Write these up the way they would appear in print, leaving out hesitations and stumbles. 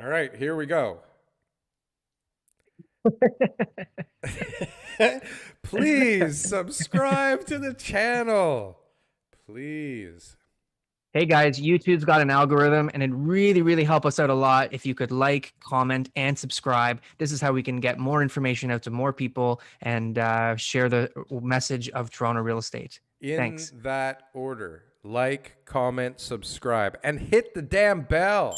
All right, here we go. Please subscribe to the channel. Please. Hey guys, YouTube's got an algorithm and it really help us out a lot if you could like, comment, and subscribe. This is how we can get more information out to more people and share the message of Toronto real estate. In Thanks. that order, like, comment, subscribe, and hit the damn bell.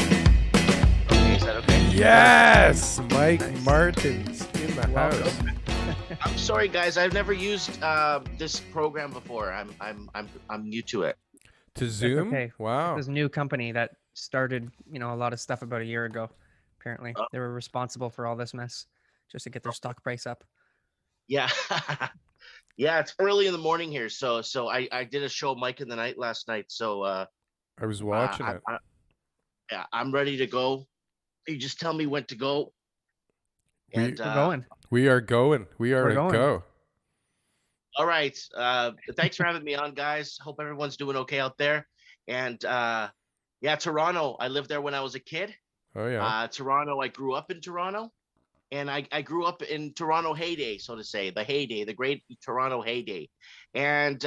Okay, is that okay? Yes, Mike Nice. Martins in the Welcome. house. I'm sorry, guys. I've never used this program before. I'm new to it. To That's Zoom? okay. Wow. This is a new company that started, a lot of stuff about a year ago. Apparently, Uh, they were responsible for all this mess just to get their stock price up. yeah, yeah. It's early in the morning here, so I did a show Mike in the Night last night. So I was uh, watching I, it. I, yeah, I'm ready to go. You just tell me when to go, We and We're going. we are going. We are We're to going. go. all right. Thanks for having me on, guys. Hope everyone's doing okay out there. And yeah, Toronto. I lived there when I was a kid. Oh yeah. Toronto. I grew up in Toronto. And I grew up in Toronto heyday, so to say, the heyday, the great Toronto heyday. And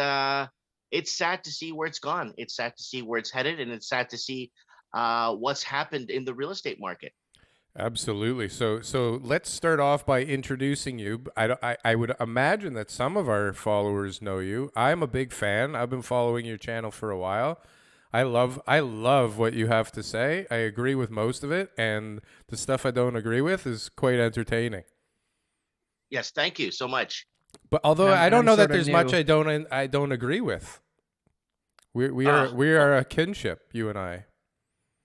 it's sad to see where it's gone. It's sad to see where it's headed, and it's sad to see what's happened in the real estate market. Absolutely. So let's start off by introducing you. I would imagine that some of our followers know you. I'm a big fan. I've been following your channel for a while. I love what you have to say. I agree with most of it, and the stuff I don't agree with is quite entertaining. Yes, thank you so much. But And although I'm I and don't I'm know that sort of there's much new. I don't agree with. We are Uh, we well, are a kinship, you and I.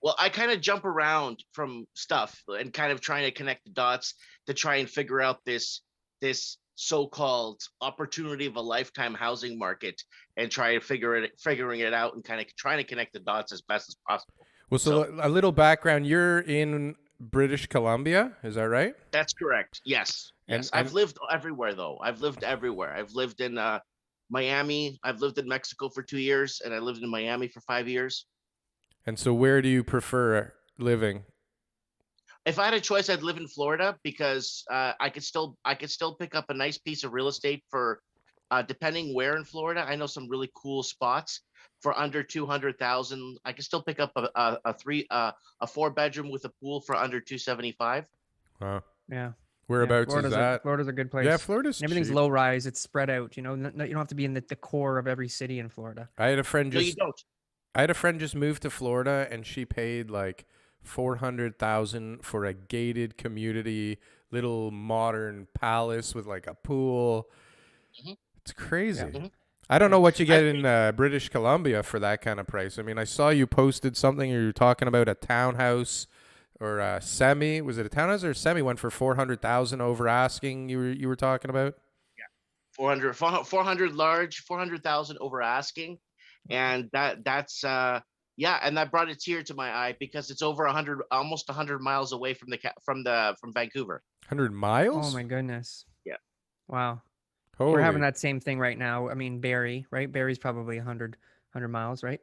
well, I kind of jump around from stuff and kind of trying to connect the dots to try and figure out this so-called opportunity of a lifetime housing market and try to figuring it out and kind of trying to connect the dots as best as possible. Well, So so a little background. You're in British Columbia, is that right? that's correct. Yes. And Yes. I've and lived everywhere though. I've lived everywhere. I've lived in Miami. I've lived in Mexico for 2 years, and I lived in Miami for 5 years. And so, where do you prefer living? If I had a choice, I'd live in Florida because I could still pick up a nice piece of real estate for depending where in Florida. I know some really cool spots for under 200,000. I could still pick up a 4 bedroom with a pool for under 275. Wow. Yeah. Yeah, Whereabouts is that? Florida's a good Yeah, place. Florida's And everything's cheap. low rise. It's spread out. You don't have to be in the core of every city in Florida. I had a friend No, you just don't. I had a friend just moved to Florida, and she paid like 400,000 for a gated community, little modern palace with like a pool. Mhm, It's Yeah, crazy. mhm. I don't yeah. know what you I get in British Columbia for that kind of price. I mean, I saw you posted something. You were talking about a townhouse or a semi. Was it a townhouse or a semi? Went for 400,000 over asking. You were talking about. 400 large, 400,000 over asking. And that's yeah, and that brought a tear to my eye because it's over 100, almost 100 miles away from from Vancouver. 100 Oh miles? my goodness. Yeah. Wow. We're having Holy. that same thing right now. I mean, Barrie, right? Barrie's probably 100 miles, right?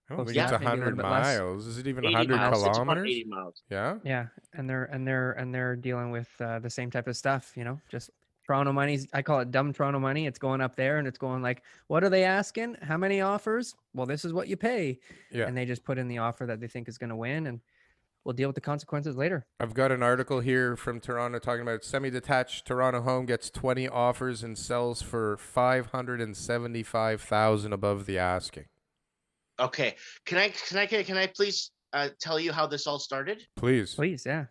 I don't Close think to it's Yeah, that, maybe a 100 little bit less. miles. Is it even 80 100 miles. It's about kilometers? 80 miles. Yeah. Yeah, and they're dealing with the same type of stuff, just Toronto money's. I call it dumb Toronto money. It's going up there and it's going like, what are they asking? How many offers? Well, this is what you pay, Yeah. and they just put in the offer that they think is going to win, and we'll deal with the consequences later. I've got an article here from Toronto talking about semi-detached Toronto home gets 20 offers and sells for 575,000 above the asking. Okay. Can I please tell you how this all started? Please. Please, yeah,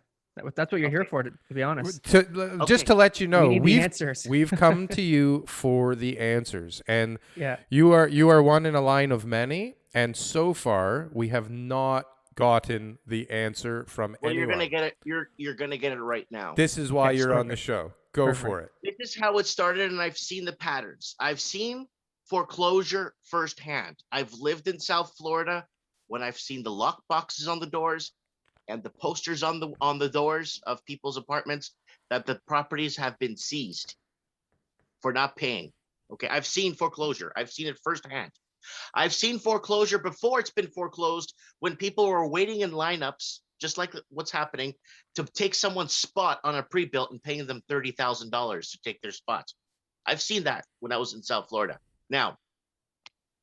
that's what you're here Okay. for. To be honest, Just Okay. to let you we know, need the we've answers. we've come to you for the answers, and Yeah, you are one in a line of many, and so far we have not gotten the answer from Well, you're gonna anyone. get it. You're gonna get it right now. This is why okay, you're on the perfect, show. Go for perfect. it. This is how it started, and I've seen the patterns. I've seen foreclosure firsthand. I've lived in South Florida when I've seen the lock boxes on the doors and the posters on the doors of people's apartments that the properties have been seized. for not paying. Okay, I've seen foreclosure. I've seen it firsthand. I've seen foreclosure before it's been foreclosed when people were waiting in lineups, just like what's happening, to take someone's spot on a pre-built and paying them $30,000 to take their spot. I've seen that when I was in South Florida. Now,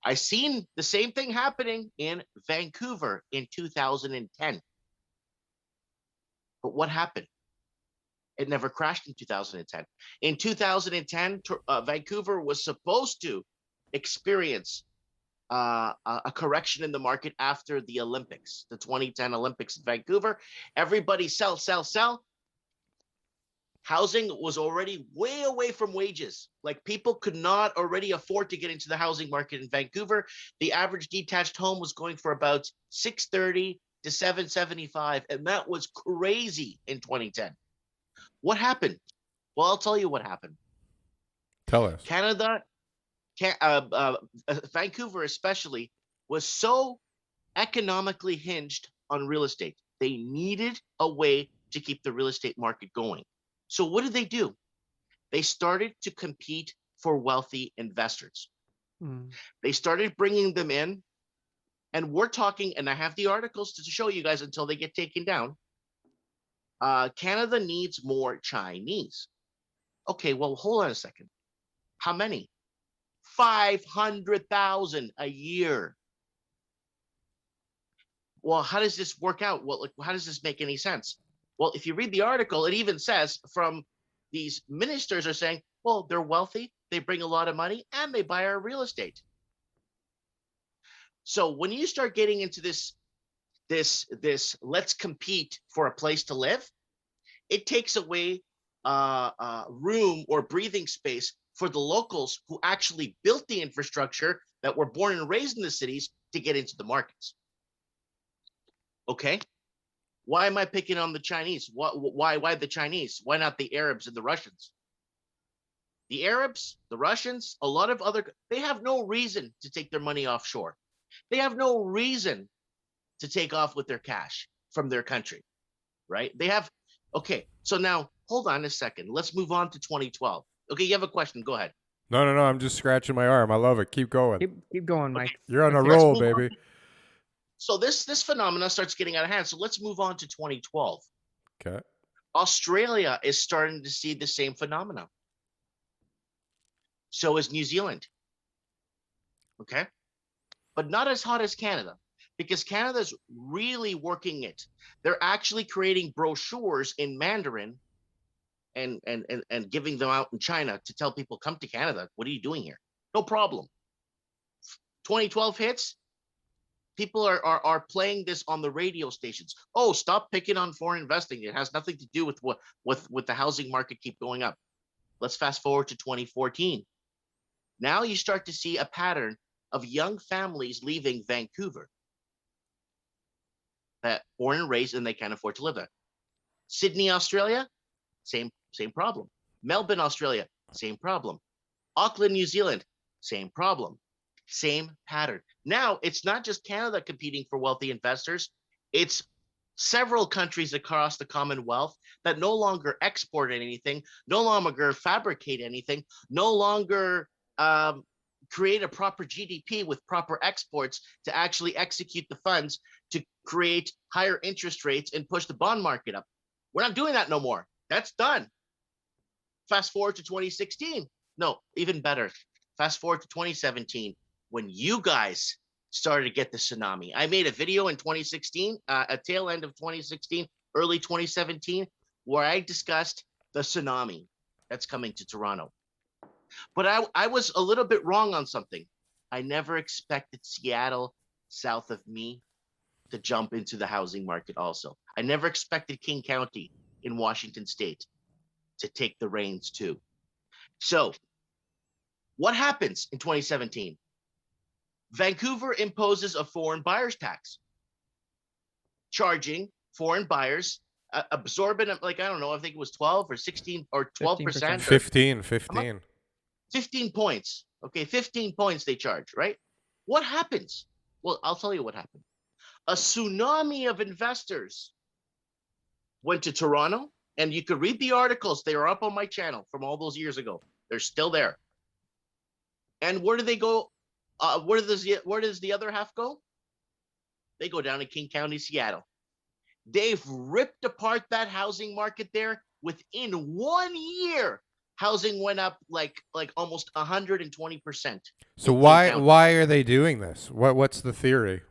I seen the same thing happening in Vancouver in 2010. But what happened? It never crashed in 2010. In 2010, Vancouver was supposed to experience a correction in the market after the Olympics, the 2010 Olympics in Vancouver. Everybody sell, sell, sell. Housing was already way away from wages. Like, people could not already afford to get into the housing market in Vancouver. The average detached home was going for about $630 to $775, and that was crazy in 2010. What happened? Well, I'll tell you what happened. Tell us. Canada, Vancouver especially, was so economically hinged on real estate. They needed a way to keep the real estate market going. So what did they do? They started to compete for wealthy investors. They started bringing them in, and we're talking, and I have the articles to show you guys until they get taken down. Canada needs more Chinese. Okay, well, hold on a second. How many? 500,000 a year. Well, how does this work out? Well, how does this make any sense? Well, if you read the article, it even says from these ministers are saying, well, they're wealthy, they bring a lot of money, and they buy our real estate. So when you start getting into this let's compete for a place to live, it takes away room or breathing space for the locals who actually built the infrastructure, that were born and raised in the cities, to get into the markets. Okay, why am I picking on the Chinese? Why the Chinese? Why not the Arabs and the Russians? The Arabs, the Russians, a lot of other, they have no reason to take their money offshore. They have no reason to take off with their cash from their country, right? They have, okay, so now hold on a second. Let's move on to 2012. Okay, you have a question, go ahead. No, I'm just scratching my arm. I love it. Keep going. Keep going, Mike. Okay. You're on a Let's hear it. roll, baby. So this phenomena starts getting out of hand. So let's move on to 2012. Okay. Australia is starting to see the same phenomena. So is New Zealand. Okay, but not as hot as Canada, because Canada's really working it. They're actually creating brochures in Mandarin and giving them out in China to tell people, come to Canada. What are you doing here? No problem. 2012 hits. People are playing this on the radio stations. Oh, stop picking on foreign investing. It has nothing to do with the housing market keep going up. Let's fast forward to 2014. Now you start to see a pattern of young families leaving Vancouver, that born and raised, and they can't afford to live there. Sydney, Australia, same problem. Melbourne, Australia, same problem. Auckland, New Zealand, same problem. Same pattern. Now it's not just Canada competing for wealthy investors, it's several countries across the Commonwealth that no longer export anything, no longer fabricate anything, no longer create a proper GDP with proper exports to actually execute the funds to create higher interest rates and push the bond market up. We're not doing that no more. That's done. Fast forward to 2016. No, even better. Fast forward to 2017, when you guys started to get the tsunami. I made a video in 2016, a tail end of 2016, early 2017, where I discussed the tsunami that's coming to Toronto. But I was a little bit wrong on something. I never expected Seattle, south of me, to jump into the housing market also. I never expected King County in Washington State to take the reins too. So what happens in 2017? Vancouver imposes a foreign buyers tax, charging foreign buyers, absorbing, like, I don't know, I think it was 12 or 16 or 12%. 15. 15 points. Okay, 15 points they charge, right? What happens? Well, I'll tell you what happened. A tsunami of investors went to Toronto, And you could read the articles. They are up on my channel from all those years ago. They're still there. And where do they go? Where does the other half go? They go down to King County, Seattle. They've ripped apart that housing market there. Within 1 year, housing went up like almost 120%. So why are they doing this? What's the theory?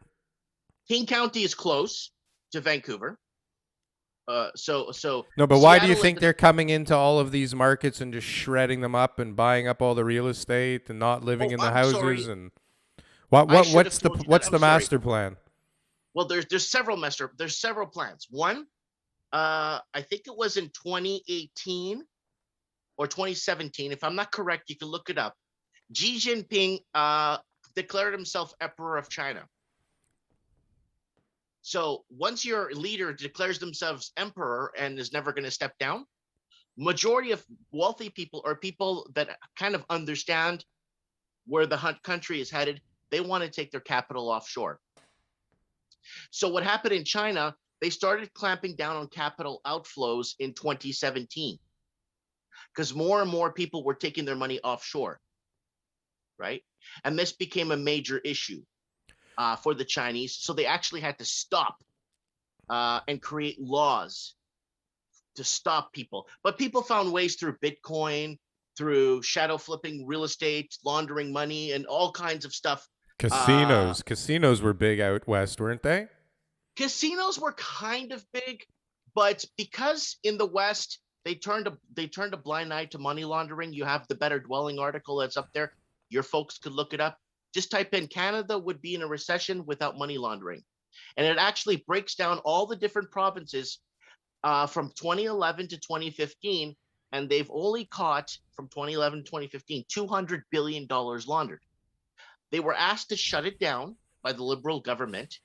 King County is close to Vancouver. So no, but why do you think they're coming into all of these markets and just shredding them up and buying up all the real estate and not living in the houses? Sorry. And what's the master plan? Well, there's several plans. One, I think it was in 2018 or 2017. If I'm not correct, you can look it up. Xi Jinping declared himself Emperor of China. So once your leader declares themselves emperor and is never going to step down, majority of wealthy people or people that kind of understand where the country is headed, they want to take their capital offshore. So what happened in China, they started clamping down on capital outflows in 2017 because more and more people were taking their money offshore, right? And this became a major issue for the Chinese. So they actually had to stop and create laws to stop people. But people found ways through Bitcoin, through shadow flipping real estate, laundering money, and all kinds of stuff. Casinos were big out west, weren't they? Casinos were kind of big, but because in the West they turned a blind eye to money laundering. You have the Better Dwelling article that's up there. Your folks could look it up. Just type in Canada would be in a recession without money laundering. And it actually breaks down all the different provinces from 2011 to 2015. And they've only caught from 2011 to 2015, $200 billion laundered. They were asked to shut it down by the Liberal government.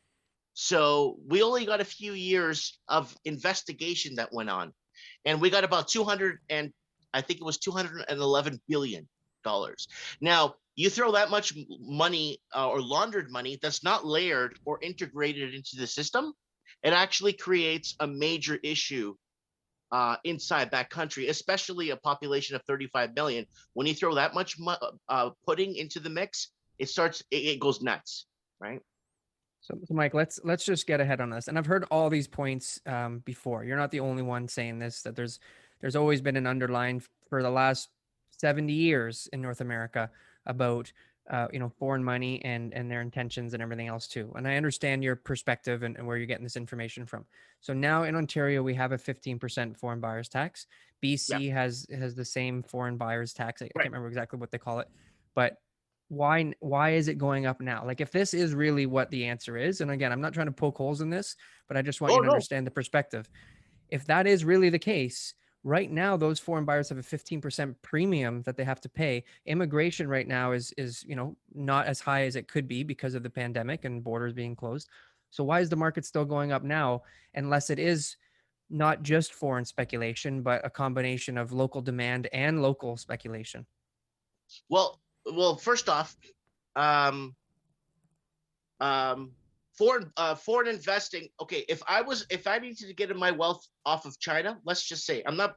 So we only got a few years of investigation that went on. And we got about $211 billion. Now, you throw that much money or laundered money that's not layered or integrated into the system, it actually creates a major issue inside that country, especially a population of 35 million. When you throw that much pudding into the mix, it goes nuts, right? So Mike, let's just get ahead on this. And I've heard all these points before. You're not the only one saying this, that there's always been an underline for the last 70 years in North America about foreign money and their intentions and everything else too. And I understand your perspective and where you're getting this information from. So now in Ontario, we have a 15% foreign buyers tax. BC has the same foreign buyers tax. I can't remember exactly what they call it, but why is it going up now? Like, if this is really what the answer is, and again, I'm not trying to poke holes in this, but I just want you to understand the perspective. If that is really the case, right now, those foreign buyers have a 15% premium that they have to pay. Immigration right now is not as high as it could be because of the pandemic and borders being closed. So why is the market still going up now, unless it is not just foreign speculation, but a combination of local demand and local speculation? Well, first off, foreign investing. Okay, if I needed to get my wealth off of China, let's just say I'm not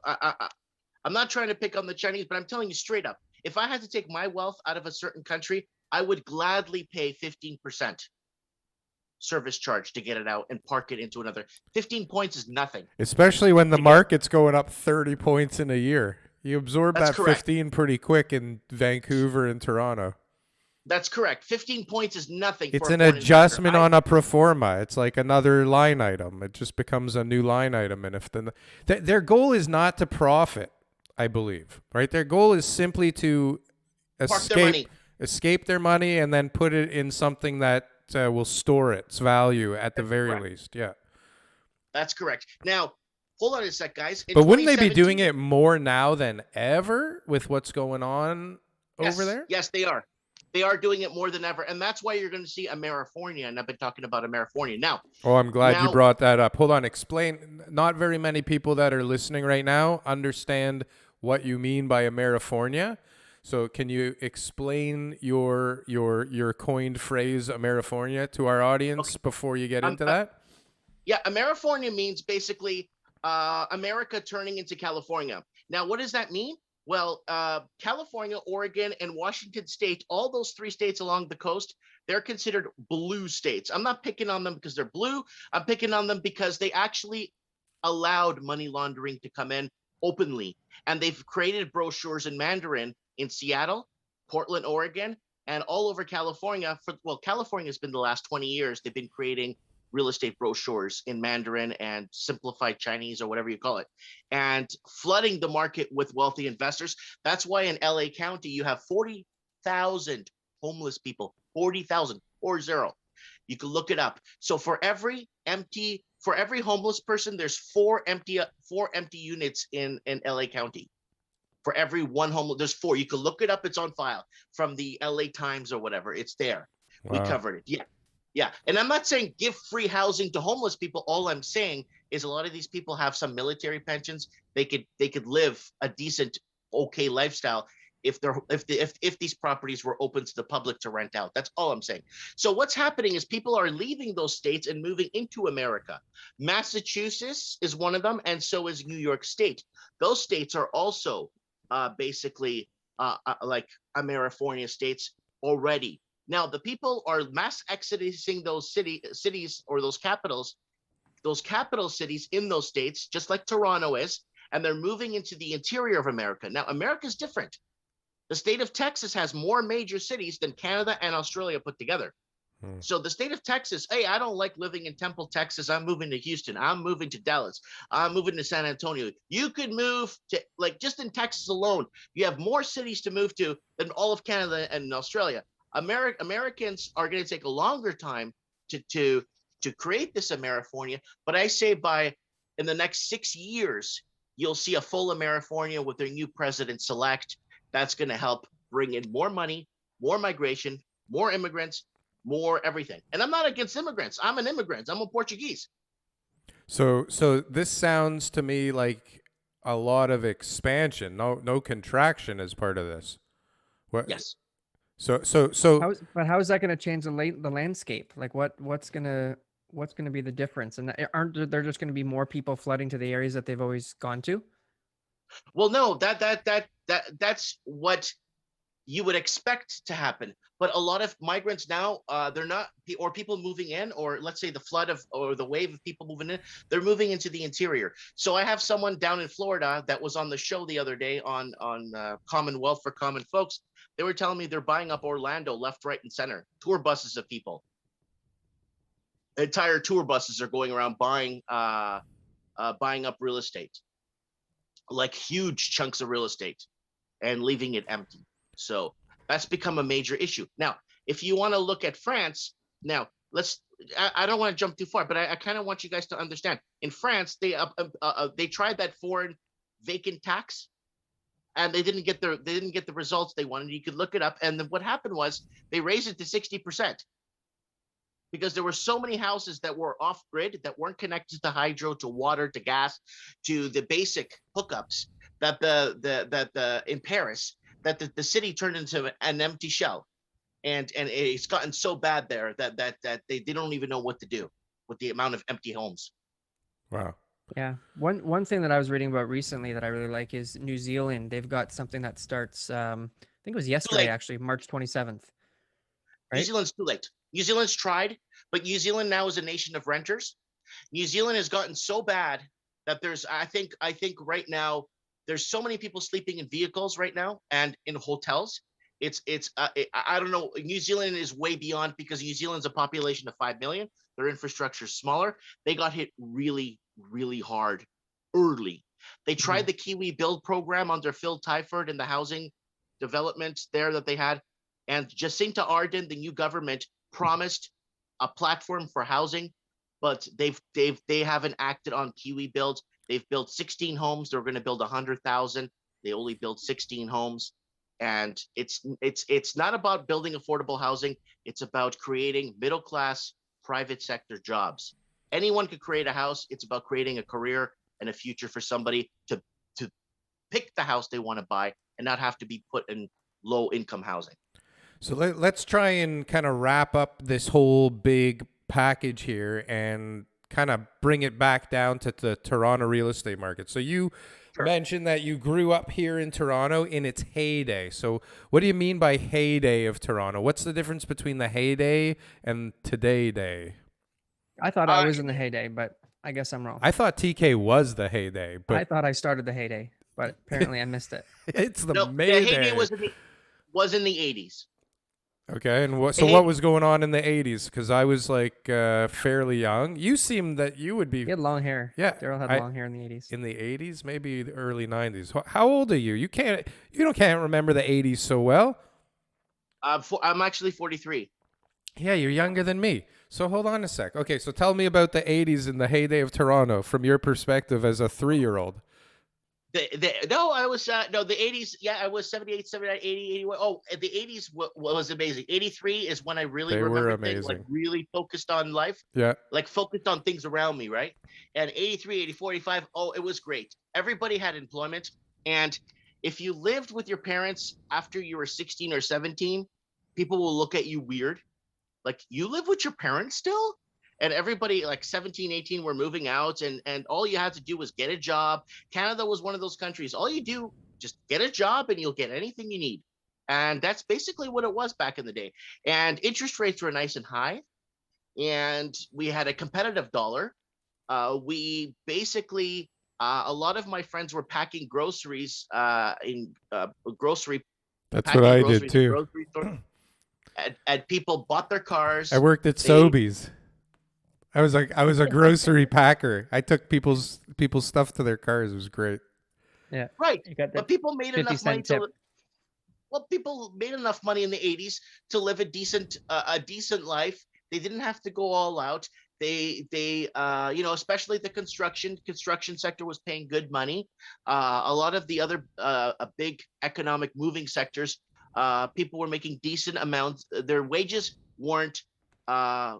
trying to pick on the Chinese, but I'm telling you straight up, if I had to take my wealth out of a certain country, I would gladly pay 15% service charge to get it out and park it into another. 15 points is nothing. Especially when the market's going up 30 points in a year. You absorb that 15 pretty quick in Vancouver and Toronto. That's correct. 15 points is nothing. It's an adjustment on a pro forma. It's like another line item. It just becomes a new line item. And if their goal is not to profit, I believe, right? Their goal is simply to escape their money and then put it in something that will store its value at the very least. Yeah. That's correct. Now, hold on a sec, guys. But wouldn't they be doing it more now than ever with what's going on over there? Yes, they are. They are doing it more than ever. And that's why you're going to see Amerifornia. And I've been talking about Amerifornia now. Oh, I'm glad you brought that up. Hold on. Explain. Not very many people that are listening right now understand what you mean by Amerifornia. So can you explain your coined phrase Amerifornia to our audience before you get into that? Yeah, Amerifornia means basically America turning into California. Now, what does that mean? Well, California, Oregon, and Washington State, all those 3 states along the coast, they're considered blue states. I'm not picking on them because they're blue. I'm picking on them because they actually allowed money laundering to come in openly. And they've created brochures in Mandarin in Seattle, Portland, Oregon, and all over California. Well, California has been the last 20 years. They've been creating real estate brochures in Mandarin and simplified Chinese or whatever you call it, and flooding the market with wealthy investors. That's why in LA County, you have 40,000 homeless people, 40,000, 40. You can look it up. So for every homeless person, there's four empty units in LA County. For every one homeless, there's 4. You can look it up. It's on file from the LA Times or whatever. It's there. We Wow. covered it. Yeah. Yeah. And I'm not saying give free housing to homeless people. All I'm saying is a lot of these people have some military pensions. They could live a decent, okay lifestyle if these properties were open to the public to rent out. That's all I'm saying. So what's happening is people are leaving those states and moving into America. Massachusetts is one of them, and so is New York State. Those states are also basically like Amerifornia states already. Now the people are mass exodusing those cities or those capital cities in those states, just like Toronto is, and they're moving into the interior of America. Now America's different. The state of Texas has more major cities than Canada and Australia put together. So the state of Texas, hey, I don't like living in Temple, Texas. I'm moving to Houston. I'm moving to Dallas. I'm moving to San Antonio. You could move to, like, just in Texas alone, you have more cities to move to than all of Canada and Australia. Americans are going to take a longer time to create this Amerifornia, but I say in the next 6 years, you'll see a full Amerifornia with their new president-select. That's going to help bring in more money, more migration, more immigrants, more everything. And I'm not against immigrants. I'm an immigrant. I'm a Portuguese. So this sounds to me like a lot of expansion, no contraction as part of this. What? Yes. So How is that going to change the landscape? Like what's going to be the difference? And aren't there just going to be more people flooding to the areas that they've always gone to? Well, no, that's what you would expect to happen. But a lot of migrants now, they're not, or people moving in, or let's say the flood or the wave of people moving in, they're moving into the interior. So I have someone down in Florida that was on the show the other day on Commonwealth for Common Folks. They were telling me they're buying up Orlando left, right, and center. Tour buses of people. Entire tour buses are going around buying up real estate, like huge chunks of real estate, and leaving it empty. So that's become a major issue. Now, if you want to look at France, now I don't want to jump too far, but I kind of want you guys to understand. In France, they tried that foreign vacant tax, and they didn't get the results they wanted. You could look it up, and then what happened was they raised it to 60%. Because there were so many houses that were off grid, that weren't connected to hydro, to water, to gas, to the basic hookups, that in Paris, that the city turned into an empty shell, and it's gotten so bad there that they don't even know what to do with the amount of empty homes. wow. Yeah. One thing that I was reading about recently that I really like is New Zealand. They've got something that starts I think it was yesterday, actually, March 27th. Right? New Zealand's too late. New Zealand's tried, but New Zealand now is a nation of renters. New Zealand has gotten so bad that there's, I think right now, there's so many people sleeping in vehicles right now and in hotels. I don't know. New Zealand is way beyond, because New Zealand's a population of 5 million. Their infrastructure is smaller. They got hit really, really hard early. They tried the Kiwi Build program under Phil Tyford and the housing development there that they had. And Jacinta Ardern, the new government, promised a platform for housing, but they haven't acted on Kiwi Build. They've built 16 homes. They're going to build 100,000. They only built 16 homes, and it's not about building affordable housing. It's about creating middle class private sector jobs. Anyone could create a house. It's about creating a career and a future for somebody to pick the house they want to buy and not have to be put in low income housing. So let's try and kind of wrap up this whole big package here and kind of bring it back down to the Toronto real estate market. So you Sure. mentioned that you grew up here in Toronto in its heyday. So what do you mean by heyday of Toronto? What's the difference between the heyday and today day? I thought I Uh, was in the heyday, but I guess I'm wrong. I thought TK was the heyday, I but thought I started the heyday, but apparently I missed it. it's the no, the heyday mayday. was in the 80s. Okay, and what? The So what heyday, was going on in the '80s? Because I was like fairly young. You seem that you would be. He had long hair. Yeah, Darryl had long hair in the 80s. in the '80s, maybe the early '90s. How old are you? You can't remember the '80s so well. I'm actually 43. Yeah, you're younger than me. So hold on a sec. Okay, so tell me about the '80s and the heyday of Toronto from your perspective as a 3-year-old. No, I was no, the 80s. Yeah, I was 78, 79, 80, 81. Oh, the 80s was amazing. 83 is when I really They were remember things, like amazing. really focused on life, Yeah, like focused on things around me, right? And 83, 84, 85, oh, it was great. Everybody had employment. And if you lived with your parents after you were 16 or 17, people will look at you weird. Like, you live with your parents still? And everybody like 17, 18 were moving out, and all you had to do was get a job. Canada was one of those countries. All you do, just get a job and you'll get anything you need. And that's basically what it was back in the day. And interest rates were nice and high, and we had a competitive dollar. We basically a lot of my friends were packing groceries in grocery that's what packing I did groceries in too. grocery stores, and people bought their cars. I worked at They Sobeys. I was a grocery packer. I took people's stuff to their cars. It was great. Yeah. Right. You got But the people made 50 enough money cent tip. people made enough money in the 80s to live a decent life. They didn't have to go all out. They especially the construction sector was paying good money. A lot of the other big economic moving sectors, people were making decent amounts. Their wages uh,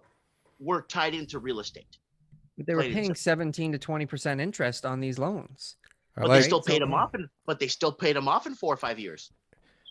weren't tied into real estate, But they were plain and paying simple. 17 to 20% interest on these loans. I But they like. still Right. paid So them off, but they still paid them off in 4 or 5 years.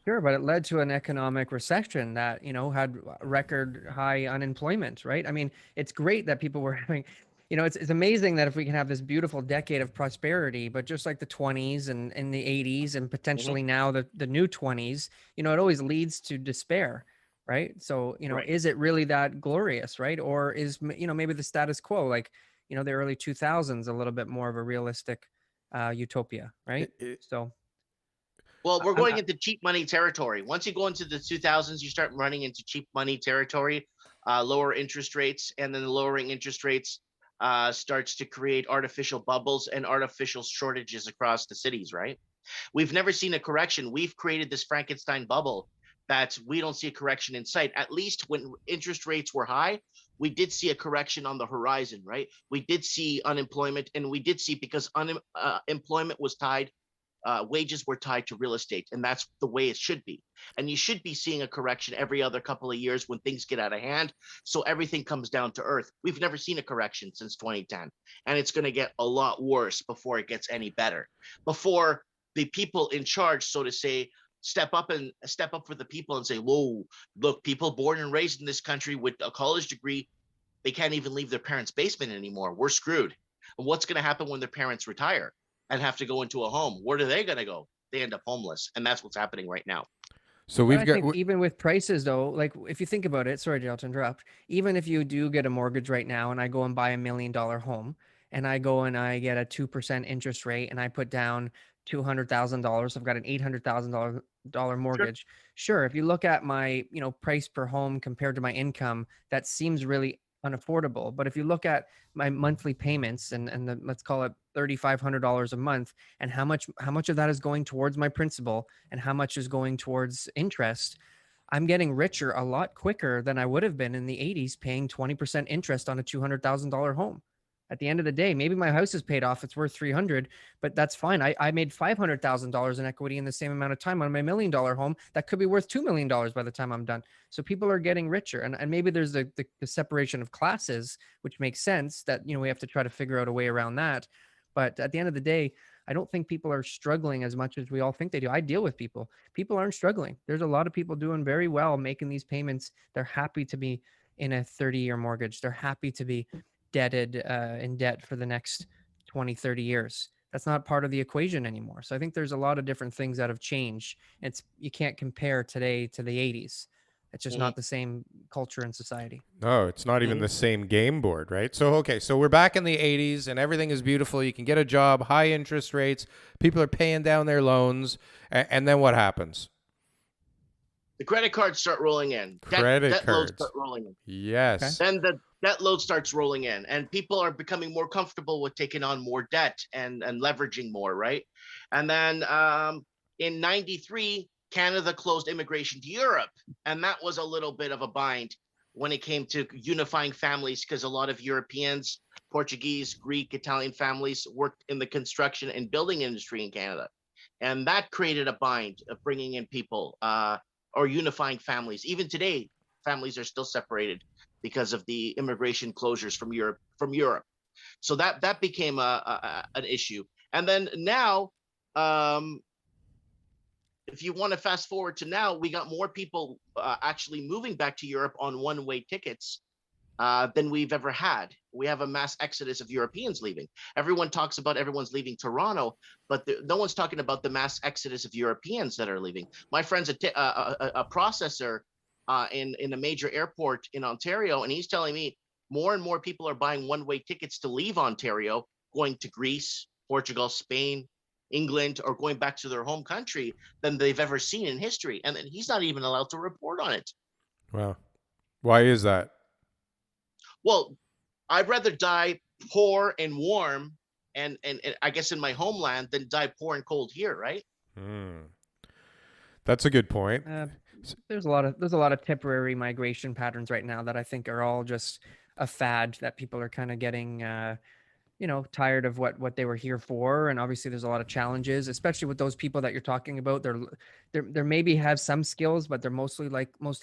sure, but it led to an economic recession that, had record high unemployment, right? I mean, it's great that people were having, it's amazing that if we can have this beautiful decade of prosperity, but just like the 20s and the 80s and Mhm. potentially now the new 20s, it always leads to despair, right? So, Right. is it really that glorious, right? Or is, maybe the status quo, like, the early 2000s, a little bit more of a realistic utopia, right? It, So Well, we're I'm, going into cheap money territory. Once you go into the 2000s, you start running into cheap money territory, lower interest rates, and then the lowering interest rates starts to create artificial bubbles and artificial shortages across the cities, right? We've never seen a correction. We've created this Frankenstein bubble that we don't see a correction in sight. At least when interest rates were high, we did see a correction on the horizon, right? We did see unemployment, and we did see, because employment was tied, wages were tied to real estate, and that's the way it should be. And you should be seeing a correction every other couple of years when things get out of hand, so everything comes down to earth. We've never seen a correction since 2010, and it's going to get a lot worse before it gets any better. Before the people in charge, so to say, step up for the people and say, "Whoa, look, people born and raised in this country with a college degree, they can't even leave their parents' basement anymore. We're screwed." And what's going to happen when their parents retire and have to go into a home? Where are they going to go? They end up homeless, and that's what's happening right now. so But we've I got. think even with prices though, like if you think about it, sorry, Dale, to interrupt, even if you do get a mortgage right now and I go and buy $1 million home and I go and I get a 2% interest rate and I put down $200,000, I've got an $800,000 Sure. mortgage. Sure, if you look at my, price per home compared to my income, that seems really unaffordable. But if you look at my monthly payments and let's call it $3,500 a month, and how much of that is going towards my principal and how much is going towards interest, I'm getting richer a lot quicker than I would have been in the 80s paying 20% interest on a $200,000 home. At the end of the day, maybe my house is paid off, it's worth 300, but that's fine. I made $500,000 in equity in the same amount of time on my $1 million home that could be worth $2 million by the time I'm done. So people are getting richer, and maybe there's the separation of classes, which makes sense that we have to try to figure out a way around that. But at the end of the day, I don't think people are struggling as much as we all think they do. I deal with people. People aren't struggling. There's a lot of people doing very well, making these payments. They're happy to be in a 30-year mortgage. They're happy to be in debt for the next 20, 30 years. That's not part of the equation anymore. So I think there's a lot of different things that have changed. You can't compare today to the 80s. It's just Mhm. not the same culture and society. No, it's not even Mhm. the same game board, right? So, okay, so we're back in the 80s and everything is beautiful. You can get a job, high interest rates, people are paying down their loans, and then what happens? The credit cards start rolling in. Credit Debt loads start cards. rolling in. Okay. Yes. Then the debt load starts rolling in, and people are becoming more comfortable with taking on more debt and leveraging more, right? And then in '93, Canada closed immigration to Europe, and that was a little bit of a bind when it came to unifying families, because a lot of Europeans, Portuguese, Greek, Italian families worked in the construction and building industry in Canada, and that created a bind of bringing in people or unifying families. Even today, families are still separated because of the immigration closures from Europe. So that became an issue. And then now, um, if you want to fast forward to now, we got more people actually moving back to Europe on one-way tickets than we've ever had. We have a mass exodus of Europeans leaving. Everyone talks about everyone's leaving Toronto, but no one's talking about the mass exodus of Europeans that are leaving. My friend's a processor in a major airport in Ontario, and he's telling me more and more people are buying one-way tickets to leave Ontario, going to Greece, Portugal, Spain, England, or going back to their home country than they've ever seen in history. And then he's not even allowed to report on it. Wow. Why is that? Well, I'd rather die poor and warm and I guess in my homeland than die poor and cold here, right? Hmm. That's a good point. There's a lot of temporary migration patterns right now that I think are all just a fad that people are kind of getting tired of what they were here for. And obviously there's a lot of challenges, especially with those people that you're talking about. They're maybe have some skills, but they're most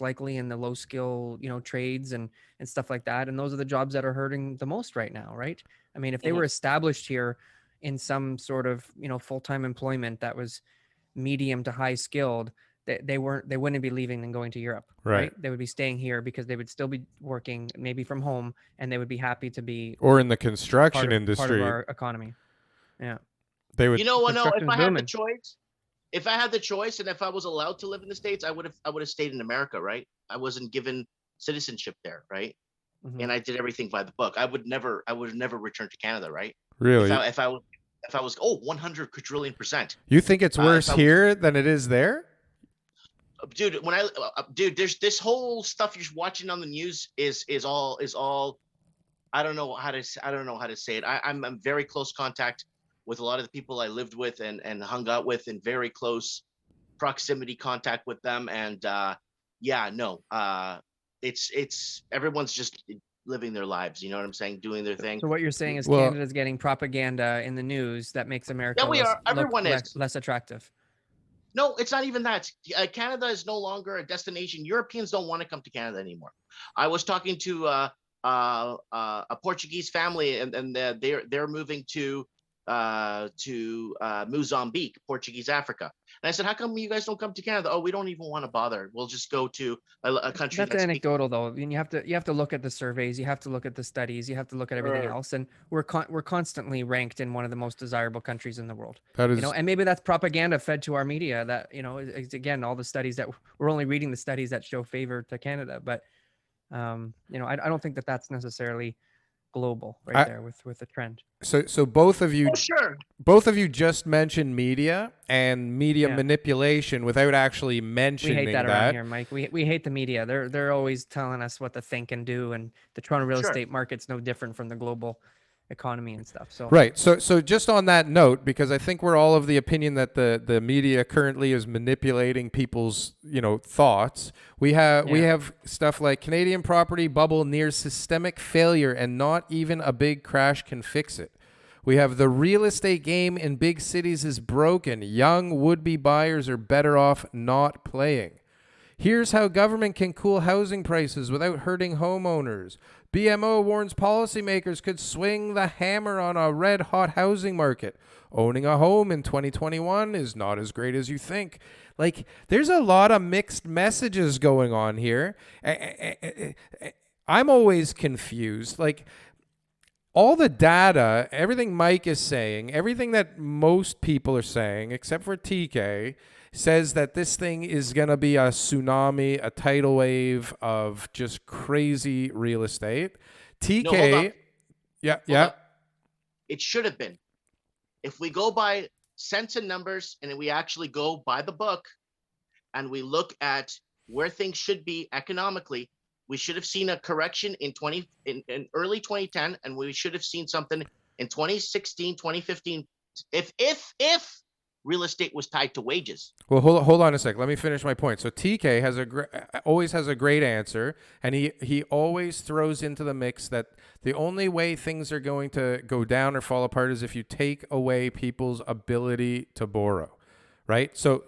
likely in the low skill, trades and stuff like that. And those are the jobs that are hurting the most right now, right? I mean, if they Mhm. were established here in some sort of, full-time employment that was medium to high skilled, they wouldn't be leaving and going to Europe, Right. right? They would be staying here because they would still be working maybe from home, and they would be happy to be Or in the construction part of industry, our economy. Yeah. they would. You know what? No, if Construction's I had the booming. choice, if I had the choice, and if I was allowed to live in the States, I would have stayed in America, right? I wasn't given citizenship there, right? Hmm. And I did everything by the book. I would never return to Canada, right? If Really? I if I was if I was 100 quadrillion percent. You think it's If worse I was here than it is there? dude, there's this whole stuff you're watching on the news is all I don't know how to say it. I'm very close contact with a lot of the people I lived with and hung out with, in very close proximity contact with them. And yeah, no, it's everyone's just living their lives. You know what I'm saying? Doing their thing. So what you're saying is Well, Canada's getting propaganda in the news that makes Yeah, America we are. look Everyone is. less attractive. No, it's not even that. Canada is no longer a destination. Europeans don't want to come to Canada anymore. I was talking to a Portuguese family, and they're moving to Mozambique, Portuguese Africa. And I said, "How come you guys don't come to Canada?" "Oh, we don't even want to bother. We'll just go to a country That's that speaks." anecdotal though. I mean, you have to look at the surveys, you have to look at the studies, you have to look at everything else, and we're constantly ranked in one of the most desirable countries in the world. that is And maybe that's propaganda fed to our media that again, all the studies that we're only reading the studies that show favor to Canada, but I don't think that that's necessarily global right I, there with the trend. so both of you Oh, sure. just mentioned media and media Yeah. manipulation without actually We mentioning hate that around here, Mike. We hate the media. They're always telling us what to think and do, and the Toronto real Sure. estate market's no different from the global economy and stuff. So Right. So just on that note, because I think we're all of the opinion that the media currently is manipulating people's, thoughts. We have stuff like Canadian property bubble near systemic failure and not even a big crash can fix it. We have the real estate game in big cities is broken. Young would-be buyers are better off not playing. Here's how government can cool housing prices without hurting homeowners. BMO warns policymakers could swing the hammer on a red-hot housing market. Owning a home in 2021 is not as great as you think. Like, there's a lot of mixed messages going on here. I'm always confused. Like, all the data, everything Mike is saying, everything that most people are saying, except for TK, says that this thing is going to be a tsunami, a tidal wave of just crazy real estate. No, hold on. TK, yeah, Hold yeah. on. It should have been. If we go by sense and numbers and we actually go by the book and we look at where things should be economically, we should have seen a correction in early 2010, and we should have seen something in 2016, 2015, if real estate was tied to wages. Well, hold on a sec. Let me finish my point. So TK has always has a great answer, and he always throws into the mix that the only way things are going to go down or fall apart is if you take away people's ability to borrow, right? So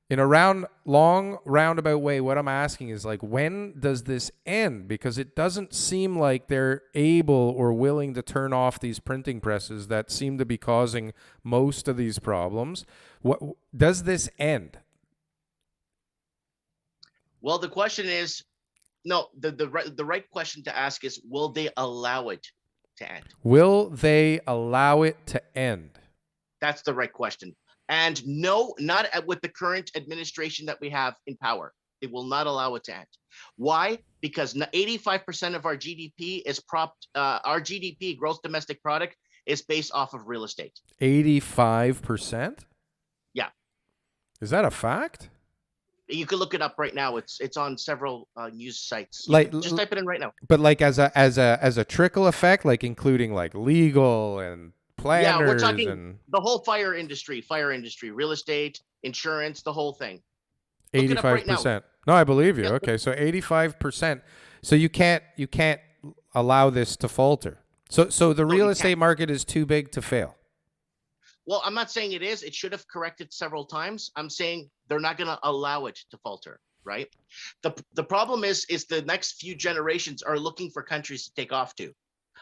in a long roundabout way, what I'm asking is like, when does this end? Because it doesn't seem like they're able or willing to turn off these printing presses that seem to be causing most of these problems. What does this end? Well, the question is, no, the right question to ask is, will they allow it to end? Will they allow it to end? That's the right question. And no, not with the current administration that we have in power. They will not allow it to end. Why? Because 85% of our GDP is our GDP, gross domestic product, is based off of real estate. 85%? Yeah. Is that a fact? You can look it up right now. It's on several news sites. Just type it in right now. But like as a trickle effect, like including like legal and planners. Yeah, we're talking and the whole fire industry, real estate, insurance, the whole thing. 85%. No, I believe you. Okay, so 85%. So you can't allow this to falter. So the real estate market is too big to fail. Well, I'm not saying it is. It should have corrected several times. I'm saying they're not going to allow it to falter, right? The problem is the next few generations are looking for countries to take off to.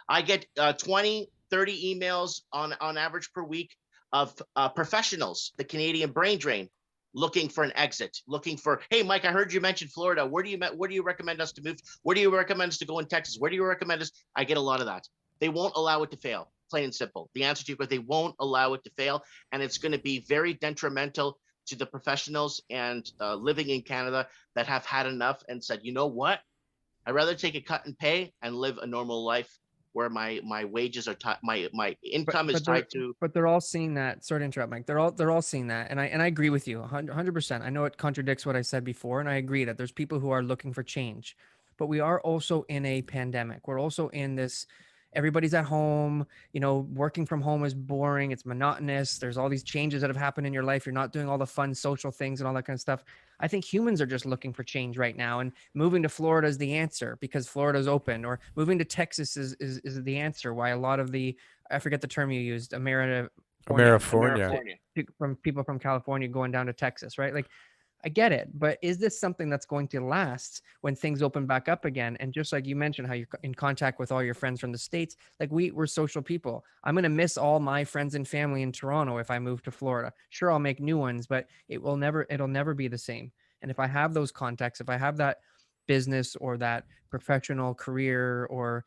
I get 20, 30 emails on average per week of professionals, the Canadian brain drain, looking for an exit, looking for, hey, Mike, I heard you mentioned Florida. Where do you recommend us to move? Where do you recommend us to go in Texas? Where do you recommend us? I get a lot of that. They won't allow it to fail, plain and simple. The answer to you, but they won't allow it to fail. And it's going to be very detrimental to the professionals and living in Canada that have had enough and said, you know what? I'd rather take a cut in pay and live a normal life where my wages are my income is tied to. But they're all seeing that. Sorry to interrupt, Mike. They're all seeing that, and I agree with you 100%. I know it contradicts what I said before, and I agree that there's people who are looking for change, but we are also in a pandemic. We're also in this. Everybody's at home, working from home is boring. It's monotonous. There's all these changes that have happened in your life. You're not doing all the fun social things and all that kind of stuff. I think humans are just looking for change right now, and moving to Florida is the answer because Florida's open, or moving to Texas is the answer. Why a lot of I forget the term you used, Amerifornia, from people from California going down to Texas, right? Like, I get it, but is this something that's going to last when things open back up again? And just like you mentioned, how you're in contact with all your friends from the States, like we're social people. I'm going to miss all my friends and family in Toronto if I move to Florida. Sure, I'll make new ones, but it'll never be the same. And if I have those contacts, if I have that business or that professional career or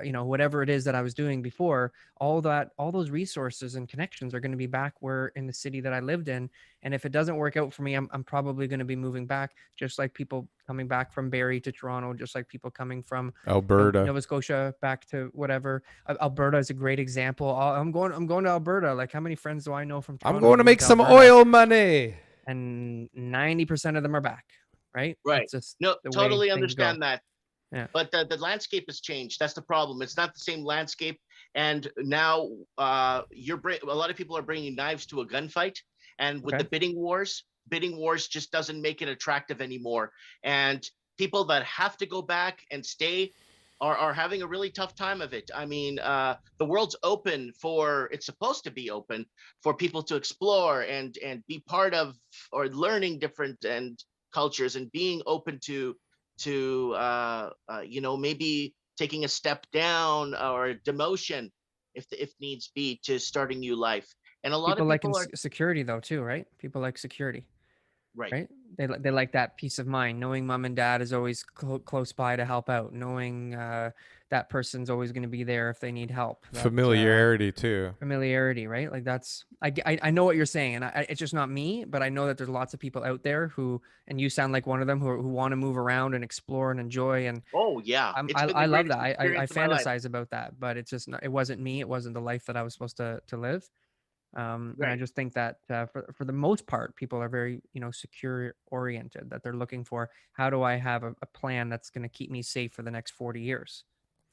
whatever it is that I was doing before, all those resources and connections are going to be back where in the city that I lived in. And if it doesn't work out for me, I'm probably going to be moving back, just like people coming back from Barrie to Toronto, just like people coming from Alberta, Nova Scotia back to whatever. Alberta is a great example. I'm going to Alberta. Like, how many friends do I know from Toronto? I'm going to make some oil money. And 90% of them are back. Right. Right. Just no, totally understand go. that. Yeah. But the landscape has changed. That's the problem. It's not the same landscape. And now a lot of people are bringing knives to a gunfight. And with the bidding wars just doesn't make it attractive anymore. And people that have to go back and stay are having a really tough time of it. I mean, the world's open it's supposed to be open for people to explore and be part of or learning different cultures and being open to maybe taking a step down or demotion if needs be to starting new life. And a lot of people like security though too, right? People like security, right? they like that peace of mind, knowing mom and dad is always close by to help out, knowing that person's always going to be there if they need help. Familiarity too. Familiarity, right? Like that's I know what you're saying, and it's just not me, but I know that there's lots of people out there who, and you sound like one of them, who want to move around and explore and enjoy. And Oh yeah, it's been I the love greatest that. I experience of my life. fantasize about that, but it's just not, it wasn't me. It wasn't the life that I was supposed to live. And I Right. just think that for the most part, people are very, secure oriented, that they're looking for, how do I have a plan that's going to keep me safe for the next 40 years?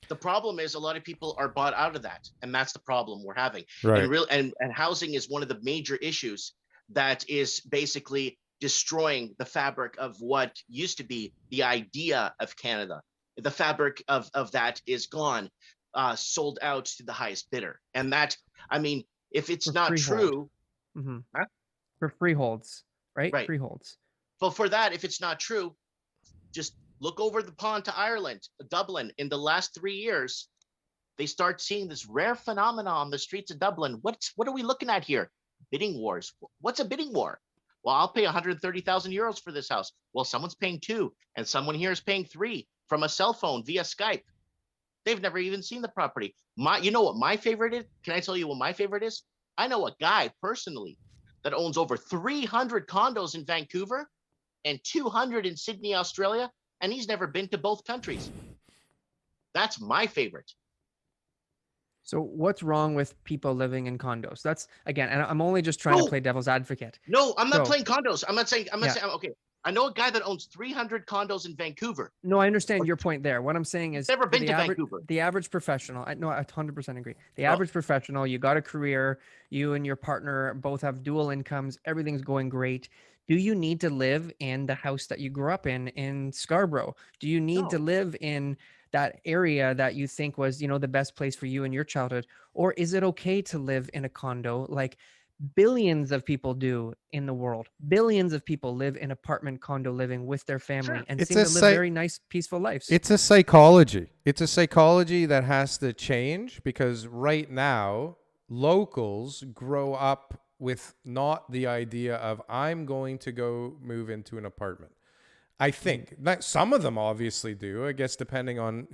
The problem is a lot of people are bought out of that, and that's the problem we're having. Right. And housing is one of the major issues that is basically destroying the fabric of what used to be the idea of Canada. The fabric of that is gone, sold out to the highest bidder. And that, I mean, if it's For not freehold. true, Mm-hmm. For freeholds, right? right? Freeholds. But for that, if it's not true, just look over the pond to Ireland, Dublin. In the last 3 years, they start seeing this rare phenomenon on the streets of Dublin. What are we looking at here? Bidding wars. What's a bidding war? Well, I'll pay 130,000 euros for this house. Well, someone's paying 2, and someone here is paying 3 from a cell phone via Skype. They've never even seen the property. You know what my favorite is? Can I tell you what my favorite is? I know a guy personally that owns over 300 condos in Vancouver and 200 in Sydney, Australia, and he's never been to both countries. That's my favorite. So what's wrong with people living in condos? That's, again, and I'm only just trying to play devil's advocate. No, I'm not So- playing condos. I'm not saying, okay. I know a guy that owns 300 condos in Vancouver. No, I understand your point there. What I'm saying is, Never for been the to average, Vancouver. the average professional, I 100% agree. The Oh. average professional, you got a career, you and your partner both have dual incomes, everything's going great. Do you need to live in the house that you grew up in Scarborough? Do you need to No. live in that area that you think was, the best place for you in your childhood? Or is it okay to live in a condo like billions of people do in the world? Billions of people live in apartment condo living with their family, Sure. and It's seem a to live psych- very nice, peaceful lives. It's a psychology. It's a psychology that has to change, because right now locals grow up with not the idea of, I'm going to go move into an apartment. I think that some of them obviously do, I guess, depending on,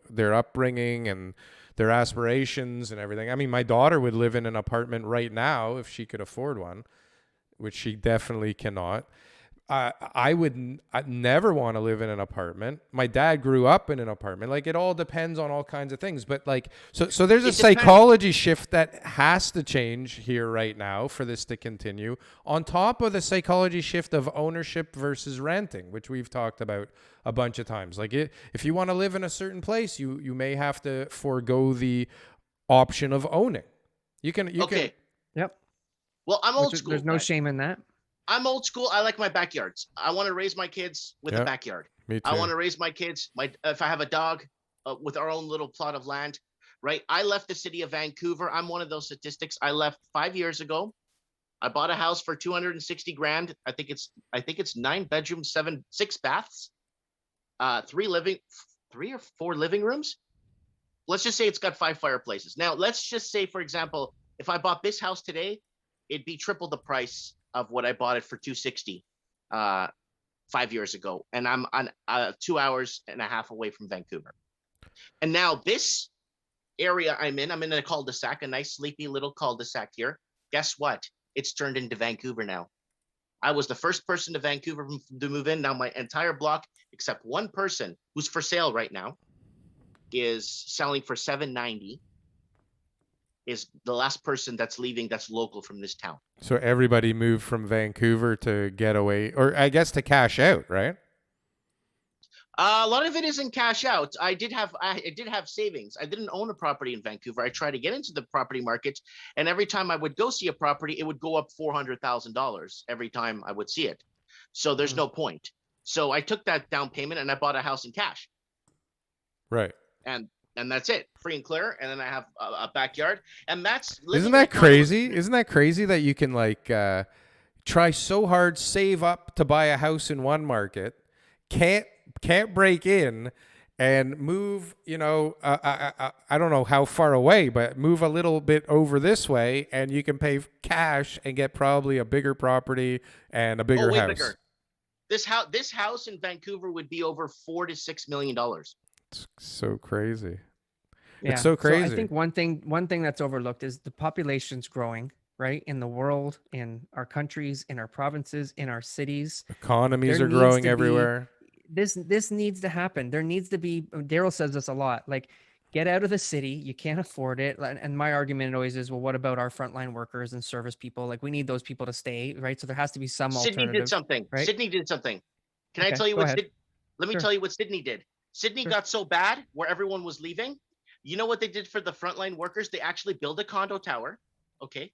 their upbringing and their aspirations and everything. I mean, my daughter would live in an apartment right now if she could afford one, which she definitely cannot. I'd never want to live in an apartment. My dad grew up in an apartment. Like, it all depends on all kinds of things. But like, so there's a psychology shift that has to change here right now for this to continue, on top of the psychology shift of ownership versus renting, which we've talked about a bunch of times. Like, if you want to live in a certain place, you may have to forego the option of owning. You can. Yep. Well, I'm old school. There's no guys. shame in that. I'm old school. I like my backyards. I want to raise my kids with a backyard. Me too. I want to raise my kids. If I have a dog, with our own little plot of land, right? I left the city of Vancouver. I'm one of those statistics. I left 5 years ago. I bought a house for 260 grand. I think it's 9 bedrooms, 6 baths, 3 or 4 living rooms. Let's just say it's got 5 fireplaces. Now, let's just say, for example, if I bought this house today, it'd be triple the price of what I bought it for 260 5 years ago. And I'm on 2 hours and a half away from Vancouver. And now this area I'm in a cul-de-sac, a nice sleepy little cul-de-sac here. Guess what? It's turned into Vancouver now. I was the first person to Vancouver to move in. Now my entire block, except one person who's for sale right now, is selling for $790. Is the last person that's leaving that's local from this town. So everybody moved from Vancouver to get away, or I guess to cash out, right? A lot of it isn't cash out. I did have savings. I didn't own a property in Vancouver. I tried to get into the property market, and every time I would go see a property, it would go up $400,000 every time I would see it. So there's no point. So I took that down payment and I bought a house in cash. Right. And that's it, free and clear. And then I have a backyard, and that's Isn't that crazy? Isn't that crazy that you can try so hard, save up to buy a house in one market, can't break in, and move, I don't know how far away, but move a little bit over this way, and you can pay cash and get probably a bigger property and a bigger house. Bigger. This house in Vancouver would be over $4 to $6 million. It's so crazy. It's Yeah. so So I crazy. think one thing that's overlooked is the population's growing, right? In the world, in our countries, in our provinces, in our cities. Economies There are needs growing to be everywhere. this needs to happen. There needs to be, Daryl says this a lot, like get out of the city. You can't afford it. And my argument always is, well, what about our frontline workers and service people? Like we need those people to stay, right? So there has to be some Sydney did alternative, something. right? Sydney did something. Can I Okay, tell you go what ahead. Let me Sure. tell you what Sydney did. Sydney Sure. got so bad where everyone was leaving. You know what they did for the frontline workers? They actually built a condo tower. Okay.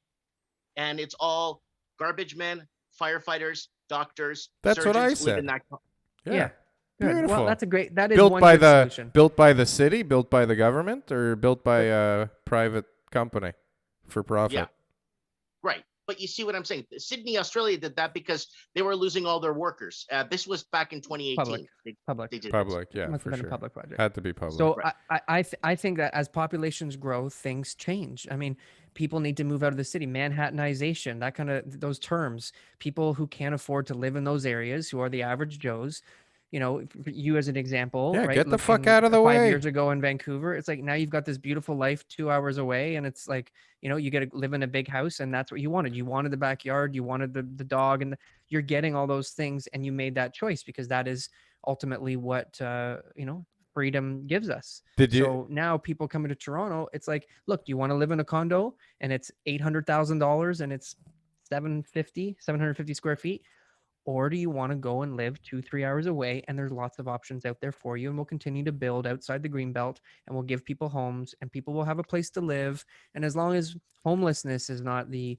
And it's all garbage men, firefighters, doctors, That's what I surgeons live in said. that. Yeah. Yeah. Good. Well, Beautiful. that is one good solution. Built by the city, built by the government, or built by a private company for Yeah. profit. Right. But you see what I'm saying? Sydney, Australia did that because they were losing all their workers. This was back in 2018. Public. They did this. Public, yeah, Must for have been a sure. public project. Had to be public. So Right. I think that as populations grow, things change. I mean, people need to move out of the city. Manhattanization, that kind of those terms. People who can't afford to live in those areas, who are the average Joes. You know, you as an example, Yeah, right? get the fuck Looking out of the 5 way. years ago in Vancouver, it's like now you've got this beautiful life 2 hours away, and it's like, you know, you get to live in a big house, and that's what you wanted. You wanted the backyard, you wanted the dog, and you're getting all those things, and you made that choice because that is ultimately what you know, freedom gives us. Did you? So now people coming to Toronto, it's like, look, do you want to live in a condo and it's $800,000 and it's 750 square feet? Or do you want to go and live 2-3 hours away? And there's lots of options out there for you. And we'll continue to build outside the Greenbelt and we'll give people homes and people will have a place to live. And as long as homelessness is not the,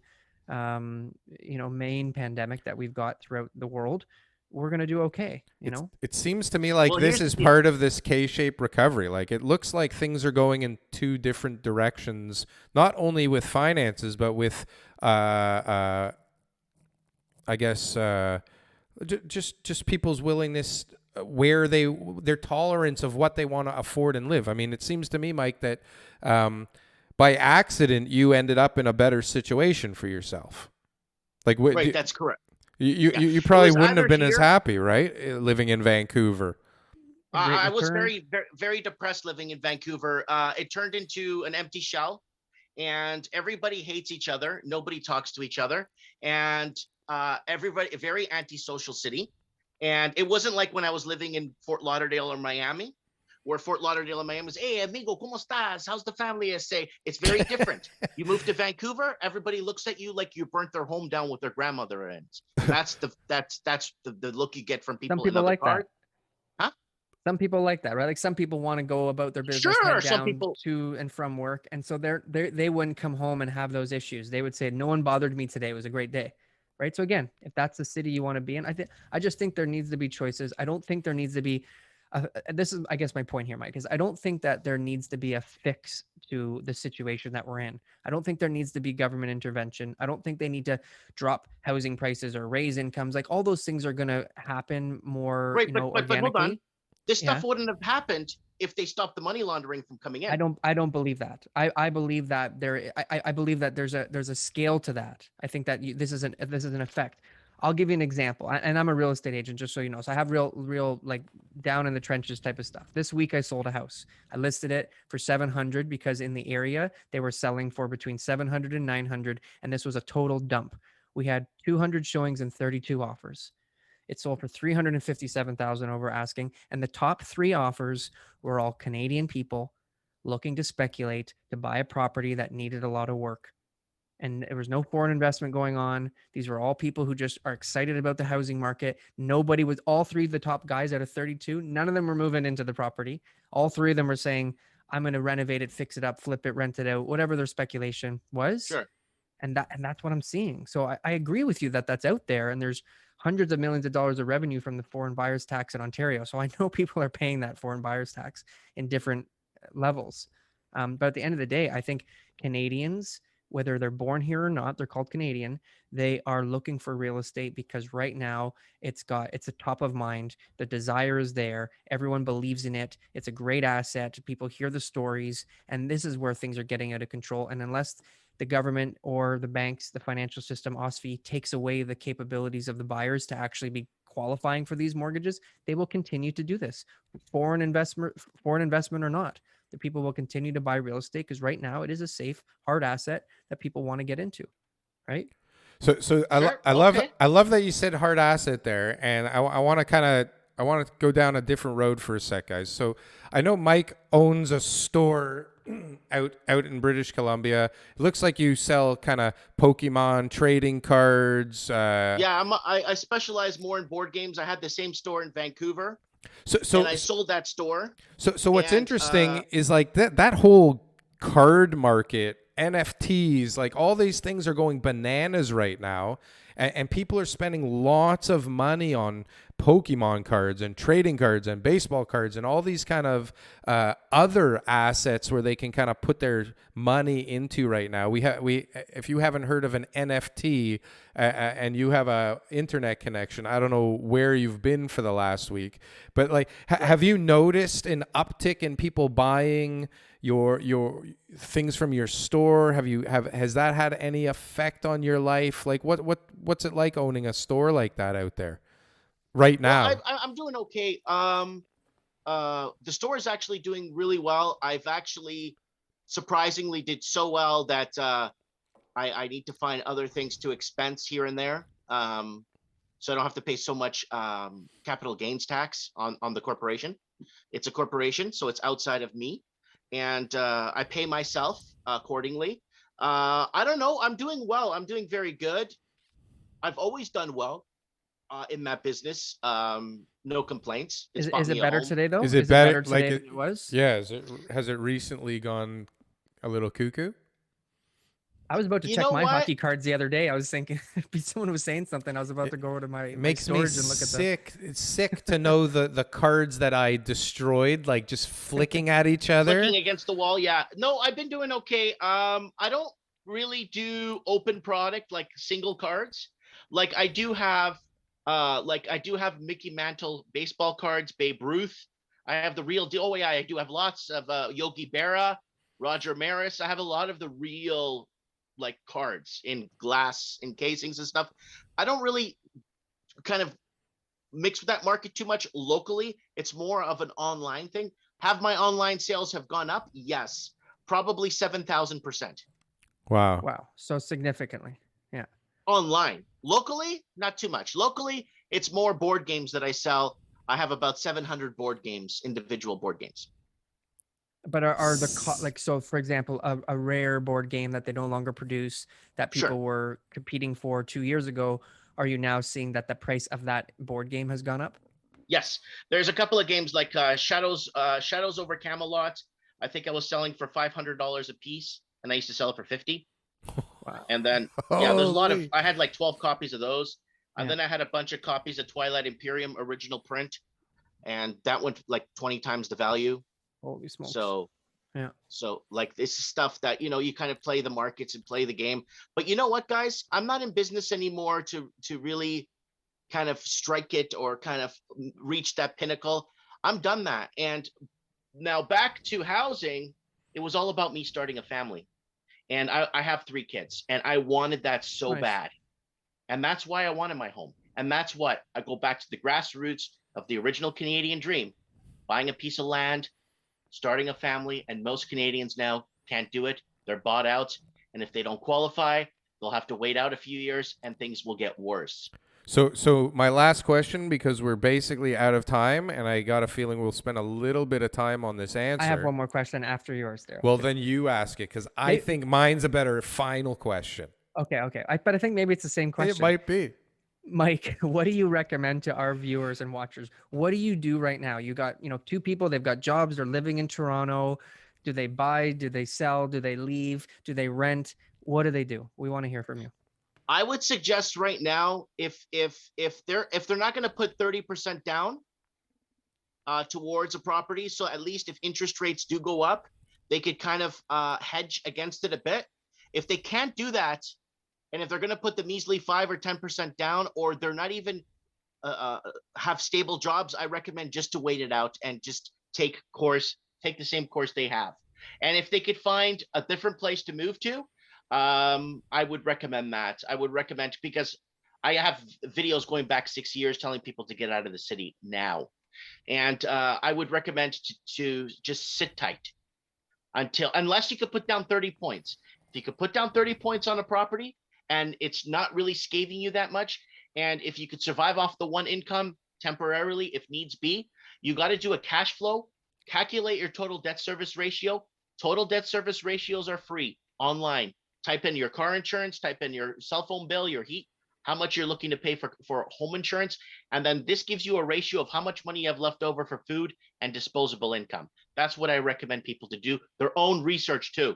you know, main pandemic that we've got throughout the world, we're going to do okay. You know? It seems to me like Well, this here's the is deal. part of this K-shaped recovery. Like it looks like things are going in two different directions, not only with finances, but with, I guess, just people's willingness, where their tolerance of what they want to afford and live. I mean, it seems to me, Mike, that by accident you ended up in a better situation for yourself. Like, Right. That's correct. Yeah. you It probably was wouldn't have either been as here. happy, right, living in Vancouver. A great I was return. very, very, very depressed living in Vancouver. It turned into an empty shell, and everybody hates each other. Nobody talks to each other, and everybody a very antisocial city. And it wasn't like when I was living in Fort Lauderdale or Miami, where Fort Lauderdale and Miami is, hey amigo, ¿cómo estás? How's the family? I say it's very different. You move to Vancouver, everybody looks at you like you burnt their home down with their grandmother, and that's the look you get from Some people in people other like parts. that. Huh? Some people like that, right? Like some people want to go about their business, Sure, head some down people. to and from work, and so they wouldn't come home and have those issues. They would say, "No one bothered me today. It was a great day." Right? So again, if that's the city you want to be in, I just think there needs to be choices. I don't think there needs to be. This is, I guess, my point here, Mike, is I don't think that there needs to be a fix to the situation that we're in. I don't think there needs to be government intervention. I don't think they need to drop housing prices or raise incomes. Like all those things are going to happen more, Right, you but know, but hold on. organically. This Yeah. stuff wouldn't have happened if they stopped the money laundering from coming in. I don't believe that. I believe that I believe that there's a scale to that. I think that this is an effect. I'll give you an example. And I'm a real estate agent, just so you know. So I have real like down in the trenches type of stuff. This week I sold a house. I listed it for 700 because in the area they were selling for between 700 and 900, and this was a total dump. We had 200 showings and 32 offers. It sold for 357,000 over asking, and the top 3 offers were all Canadian people looking to speculate to buy a property that needed a lot of work. And there was no foreign investment going on. These were all people who just are excited about the housing market. Nobody was, all 3 of the top guys out of 32, none of them were moving into the property. All 3 of them were saying, I'm going to renovate it, fix it up, flip it, rent it out, whatever their speculation was. Sure. And that's what I'm seeing. So I agree with you that that's out there, and there's hundreds of millions of dollars of revenue from the foreign buyers tax in Ontario. So I know people are paying that foreign buyers tax in different levels. But at the end of the day, I think Canadians, whether they're born here or not, they're called Canadian. They are looking for real estate because right now it's a top of mind. The desire is there. Everyone believes in it. It's a great asset. People hear the stories, and this is where things are getting out of control. And unless the government or the banks, the financial system, OSFI, takes away the capabilities of the buyers to actually be qualifying for these mortgages, they will continue to do this. Foreign investment or not, the people will continue to buy real estate because right now it is a safe, hard asset that people want to get into, right? So Sure. I Okay. love that you said hard asset there, and I want to I want to go down a different road for a sec, guys. So I know Mike owns a store out in British Columbia. It looks like you sell kind of Pokemon trading cards. Yeah, I specialize more in board games. I had the same store in Vancouver, So and so I sold that store. so what's And interesting is like that whole card market, NFTs, like all these things are going bananas right now, and people are spending lots of money on Pokemon cards and trading cards and baseball cards and all these kind of other assets where they can kind of put their money into right now. We if you haven't heard of an NFT and you have a internet connection, I don't know where you've been for the last week, but like have you noticed an uptick in people buying your things from your store? Has that had any effect on your life? Like what's it like owning a store like that out there right well, now? I'm doing okay. The store is actually doing really well. I've actually surprisingly did so well that I need to find other things to expense here and there. So I don't have to pay so much capital gains tax on the corporation. It's a corporation, so it's outside of me, and I pay myself accordingly. I don't know. I'm doing well. I'm doing very good. I've always done well in that business. No complaints. It's bought Is me it a better home. today though? Is it better today like than it was? Yeah, has it recently gone a little cuckoo? I was about to You check know my what? hockey cards the other day. I was thinking someone was saying something. I was about to go to It my makes me storage and look at the. sick. It's sick to know the cards that I destroyed, like just flicking at each other. Flicking against the wall. Yeah. No, I've been doing okay. I don't really do open product like single cards. Like I do have Mickey Mantle baseball cards, Babe Ruth. I have the real deal. Oh yeah, I do have lots of Yogi Berra, Roger Maris. I have a lot of the real like cards in glass encasings and stuff. I don't really kind of mix with that market too much locally. It's more of an online thing. Have my online sales have gone up? Yes, probably 7,000%. Wow. Wow, so significantly. Yeah. Online, locally, not too much. Locally, it's more board games that I sell. I have about 700 board games, individual board games. But are like, so for example, a rare board game that they no longer produce that Sure. people were competing for 2 years ago, are you now seeing that the price of that board game has gone up? Yes, there's a couple of games like Shadows over Camelot. I think I was selling for $500 a piece, and I used to sell it for 50. Wow. And then yeah, there's a lot of. Holy. I had like 12 copies of those, and Yeah. then I had a bunch of copies of Twilight Imperium original print, and that went like 20 times the value. Holy smokes. So yeah. So like this is stuff that you kind of play the markets and play the game. But you know what, guys? I'm not in business anymore to really kind of strike it or kind of reach that pinnacle. I'm done that. And now back to housing, it was all about me starting a family. And I have 3 kids, and I wanted that so Nice. bad. And that's why I wanted my home. And that's what I go back to the grassroots of the original Canadian dream, buying a piece of land, starting a family, and most Canadians now can't do it. They're bought out. And if they don't qualify, they'll have to wait out a few years and things will get worse. So my last question, because we're basically out of time, and I got a feeling we'll spend a little bit of time on this answer. I have one more question after yours, Darryl. Well, then you ask it, because I think mine's a better final question. Okay. But I think maybe it's the same question. It might be. Mike, what do you recommend to our viewers and watchers? What do you do right now? You got, 2 people, they've got jobs, they're living in Toronto. Do they buy? Do they sell? Do they leave? Do they rent? What do they do? We want to hear from you. I would suggest right now, if they're not going to put 30% down towards a property, so at least if interest rates do go up, they could kind of hedge against it a bit. If they can't do that, and if they're going to put the measly 5 or 10% down, or they're not even have stable jobs, I recommend just to wait it out and just take the same course they have. And if they could find a different place to move to, I would recommend that. I would recommend, because I have videos going back 6 years telling people to get out of the city now. And I would recommend to just sit tight unless you could put down 30 points. If you could put down 30 points on a property and it's not really scathing you that much, and if you could survive off the one income temporarily, if needs be, you got to do a cash flow, calculate your total debt service ratio. Total debt service ratios are free online. Type in your car insurance, type in your cell phone bill, your heat, how much you're looking to pay for home insurance. And then this gives you a ratio of how much money you have left over for food and disposable income. That's what I recommend people to do. Their own research too.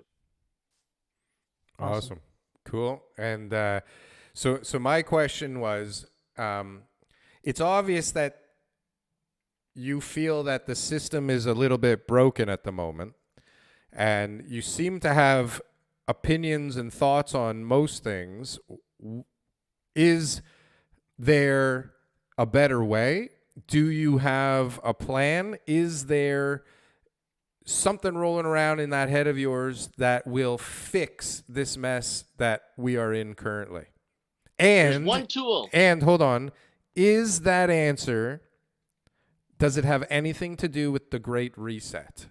Awesome. Cool. And so my question was, it's obvious that you feel that the system is a little bit broken at the moment, and you seem to have opinions and thoughts on most things. Is there a better way? Do you have a plan? Is there something rolling around in that head of yours that will fix this mess that we are in currently? There's one tool. And hold on, is that answer, does it have anything to do with the Great Reset?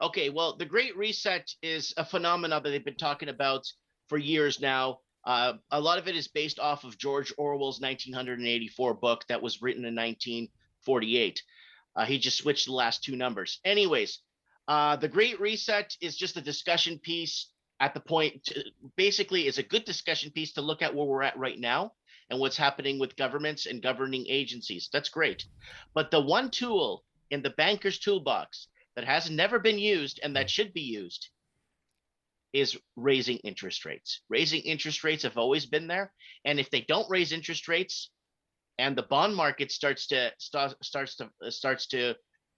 Okay, well, the Great Reset is a phenomenon that they've been talking about for years now. A lot of it is based off of George Orwell's 1984 book that was written in 1948. He just switched the last two numbers. Anyways, the Great Reset is just a discussion piece at the point. Basically, it's a good discussion piece to look at where we're at right now and what's happening with governments and governing agencies. That's great. But the one tool in the banker's toolbox that has never been used and that should be used is raising interest rates. Raising interest rates have always been there. And if they don't raise interest rates and the bond market starts to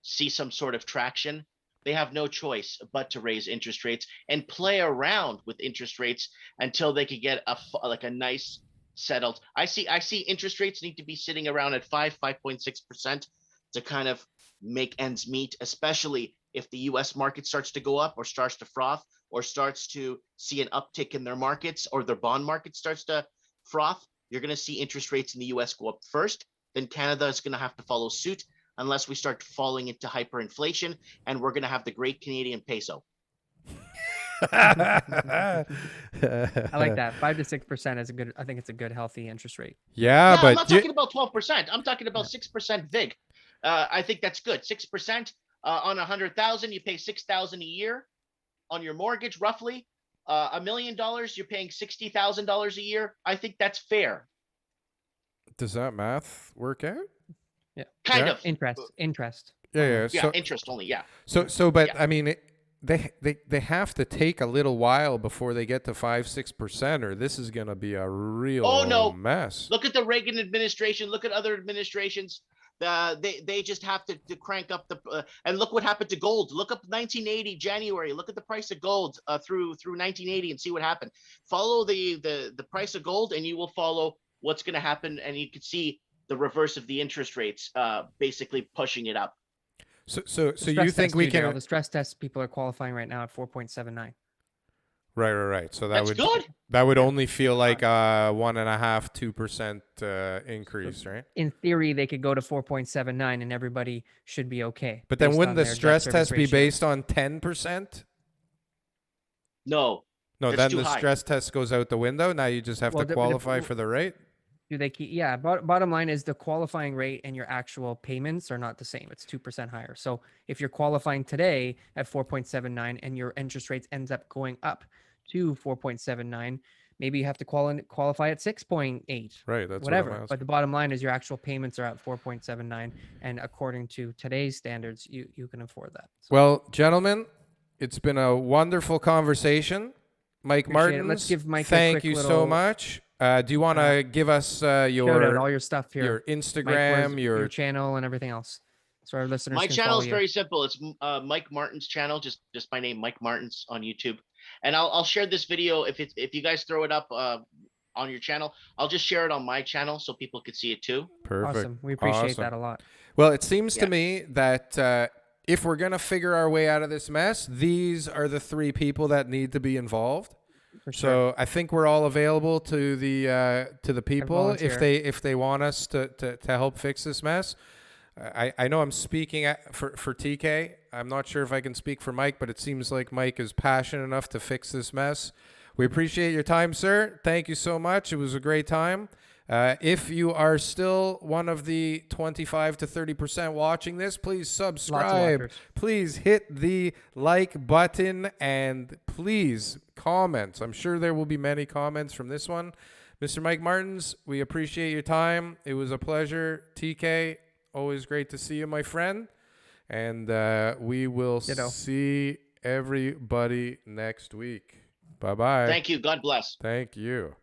see some sort of traction, they have no choice but to raise interest rates and play around with interest rates until they could get a nice settled. I see interest rates need to be sitting around at 5.6% to kind of make ends meet, especially if the US market starts to go up or starts to froth or starts to see an uptick in their markets or their bond market starts to froth. You're going to see interest rates in the US go up first. Then Canada is going to have to follow suit unless we start falling into hyperinflation, and we're going to have the great Canadian peso. I like that. 5 to 6% is a good. I think it's a good, healthy interest rate. Yeah, but I'm not talking about 12%. I'm talking about 6% VIG. I think that's good. 6% on 100,000, you pay 6,000 a year on your mortgage, roughly. $1 million, you're paying $60,000 a year. I think that's fair. does that math work out? Yeah, Kind of interest. Yeah. Yeah, So, interest only. Yeah. but Yeah. I mean, they have to take a little while before they get to 5-6%, or this is going to be a real mess. Look at the Reagan administration. Look at other administrations. They just have to crank up the and look what happened to gold. Look up 1980 January. Look at the price of gold through 1980 and see what happened. Follow the price of gold, and you will follow what's going to happen, and you can see the reverse of the interest rates, basically pushing it up. So you think we can? The stress test people are qualifying right now at 4.79. Right. So That's good. That would only feel like a 1.5-2% increase, right? In theory, they could go to 4.79, and everybody should be okay. But then wouldn't the stress test be based on 10%? No, then the stress test goes out the window. Now you just have to qualify for the rate. Do they keep? Yeah. Bottom line is the qualifying rate and your actual payments are not the same. It's 2% higher. So if you're qualifying today at 4.79 and your interest rates ends up going up to 4.79, maybe you have to qualify at 6.8. Right. That's whatever. But the bottom line is your actual payments are at 4.79, and according to today's standards, you can afford that. So, well, gentlemen, it's been a wonderful conversation. Mike Martins, let's give Mike thank you so much. Do you want to give us your all your stuff here, your Instagram, Mike, your channel, and everything else, so our listeners? My can channel is you. very simple. It's Mike Martin's channel, just my name, Mike Martins, on YouTube. And I'll share this video if you guys throw it up on your channel. I'll just share it on my channel so people could see it too. Perfect. Awesome. We appreciate that a lot. Well, it seems to me that if we're gonna figure our way out of this mess, these are the three people that need to be involved. For sure. So I think we're all available to the people volunteer. if they want us to help fix this mess. I know I'm speaking for TK. I'm not sure if I can speak for Mike, but it seems like Mike is passionate enough to fix this mess. We appreciate your time, sir. Thank you so much. It was a great time. If you are still one of the 25 to 30% watching this, please subscribe. watchers. Please hit the like button and please comment. I'm sure there will be many comments from this one. Mr. Mike Martins, we appreciate your time. It was a pleasure. TK, always great to see you, my friend. And we will see everybody next week. Bye-bye. Thank you. God bless. Thank you.